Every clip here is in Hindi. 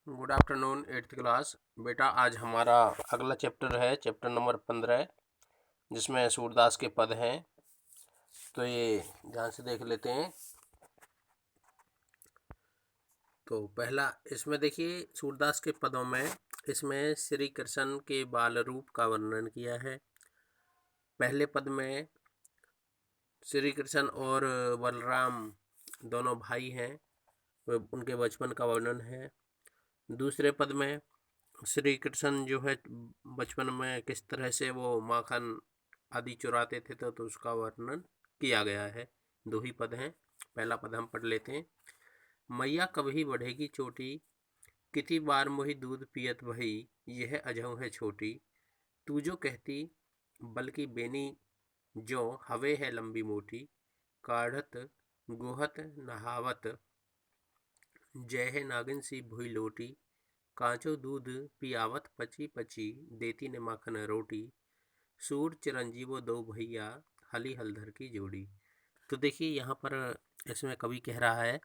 Good afternoon eighth class. बेटा आज हमारा अगला चैप्टर है चैप्टर नंबर 15, जिसमें सूरदास के पद हैं। तो ये ध्यान से देख लेते हैं। तो पहला इसमें देखिए, सूरदास के पदों में इसमें श्री कृष्ण के बाल रूप का वर्णन किया है। पहले पद में श्री कृष्ण और बलराम दोनों भाई हैं, उनके बचपन का वर्णन है। दूसरे पद में श्री कृष्ण जो है बचपन में किस तरह से वो माखन आदि चुराते थे तो उसका वर्णन किया गया है। दो ही पद हैं। पहला पद हम पढ़ लेते हैं। मैया कभी बढ़ेगी चोटी, कितनी बार मोहि दूध पियत भई, यह अजहू है छोटी। तू जो कहती बल्कि बेनी जो हवे है लंबी मोटी, काढ़त गुहत नहावत, जय है नागिन सी भुई लोटी। कांचो दूध पियावत पची पची, देती ने माखन रोटी। सूर चिरंजीवो दो भैया, हली हलधर की जोड़ी। तो देखिए यहाँ पर इसमें कवि कह रहा है,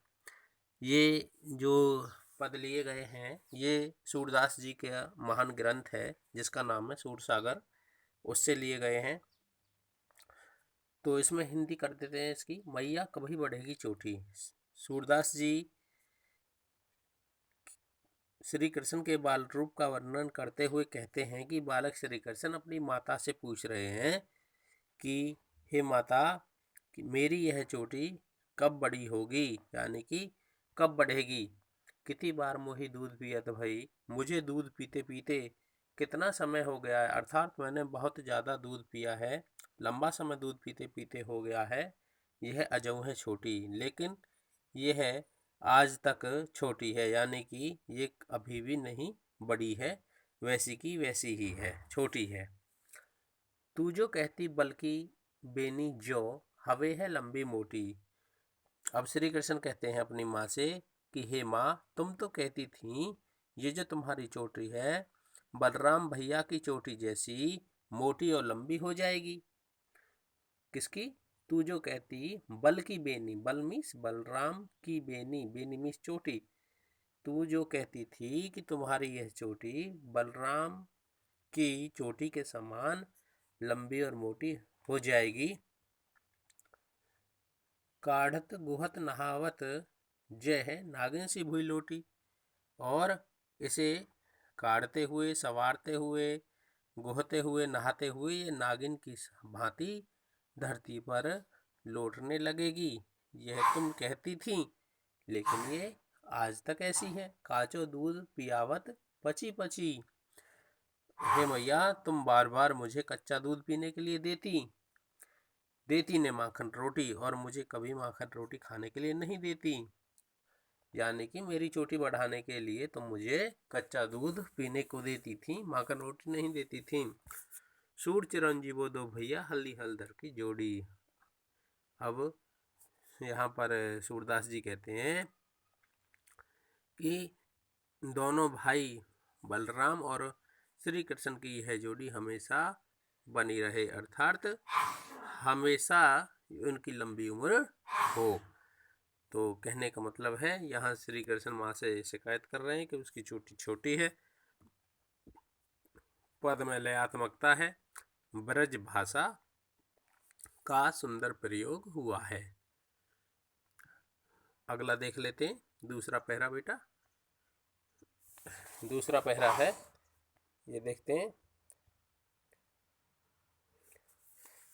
ये जो पद लिए गए हैं ये सूरदास जी का महान ग्रंथ है जिसका नाम है सूरसागर, उससे लिए गए हैं। तो इसमें हिंदी कर देते हैं इसकी। मैया कभी बढ़ेगी चोटी। सूरदास जी श्री कृष्ण के बाल रूप का वर्णन करते हुए कहते हैं कि बालक श्री कृष्ण अपनी माता से पूछ रहे हैं कि हे माता, कि मेरी यह चोटी कब बड़ी होगी, यानी कि कब बढ़ेगी। कितनी बार मोही दूध पियत भई, मुझे दूध पीते पीते कितना समय हो गया है, अर्थात मैंने बहुत ज़्यादा दूध पिया है, लंबा समय दूध पीते पीते हो गया है। यह अजऊ है छोटी, लेकिन यह आज तक छोटी है, यानी कि ये अभी भी नहीं बड़ी है, वैसी की वैसी ही है, छोटी है। तू जो कहती बल्कि बेनी जो हवे है लंबी मोटी। अब श्री कृष्ण कहते हैं अपनी माँ से कि हे माँ, तुम तो कहती थी ये जो तुम्हारी चोटी है बलराम भैया की चोटी जैसी मोटी और लंबी हो जाएगी। किसकी? तू जो कहती बल की बेनी, बल मीस बलराम की बेनी, बेनी मीस चोटी। तू जो कहती थी कि तुम्हारी यह चोटी बलराम की चोटी के समान लंबी और मोटी हो जाएगी। काढ़त गुहत नहावत, जय है नागिन सी भुई लोटी। और इसे काढ़ते हुए, संवारते हुए, गुहते हुए, नहाते हुए ये नागिन की भांति धरती पर लौटने लगेगी। यह तुम कहती थी, लेकिन ये आज तक ऐसी है। काचो दूध पियावत पची पची। हे मैया, तुम बार बार मुझे कच्चा दूध पीने के लिए देती ने माखन रोटी, और मुझे कभी माखन रोटी खाने के लिए नहीं देती। यानी कि मेरी चोटी बढ़ाने के लिए तुम मुझे कच्चा दूध पीने को देती थी, माखन रोटी नहीं देती थी। सूर चिरंजीवो दो भैया, हल्दी हलधर की जोड़ी। अब यहाँ पर सूरदास जी कहते हैं कि दोनों भाई बलराम और श्री कृष्ण की यह जोड़ी हमेशा बनी रहे, अर्थात हमेशा उनकी लंबी उम्र हो। तो कहने का मतलब है, यहाँ श्री कृष्ण माँ से शिकायत कर रहे हैं कि उसकी चोटी छोटी है। पद में लयात्मकता है, ब्रज भाषा का सुंदर प्रयोग हुआ है। अगला देख लेते हैं, दूसरा पहरा बेटा। दूसरा पहरा है, ये देखते हैं।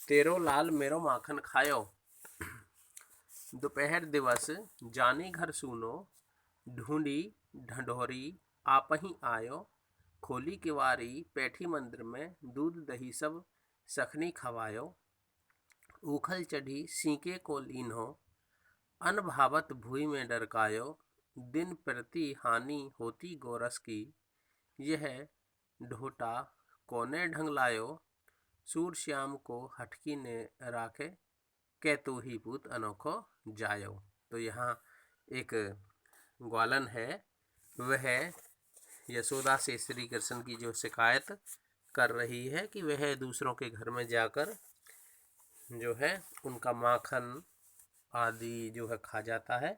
तेरो लाल मेरो माखन खायो, दोपहर दिवस जानी घर सूनो, ढूंढी ढंढोरी आपही आयो। खोली किवारी पैठी मंदिर में, दूध दही सब सखनी खवायो। उखल चढ़ी सीके को लीन्हो, अन भावत भूई में डरकायो। दिन प्रति हानि होती गोरस की, यह ढोटा कोने ढंग लायो। सूर श्याम को हटकी ने राखे, कैतु ही पूत अनोखो जायो। तो यहाँ एक ग्वालन है, वह यशोदा से श्री कृष्ण की जो शिकायत कर रही है कि वह दूसरों के घर में जाकर जो है उनका माखन आदि जो है खा जाता है,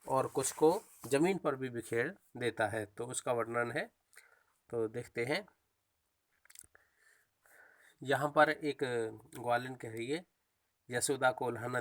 और कुछ को जमीन पर भी बिखेर देता है, तो उसका वर्णन है। तो देखते हैं। यहाँ पर एक ग्वालिन कह रही है, यशोदा को उल्हाना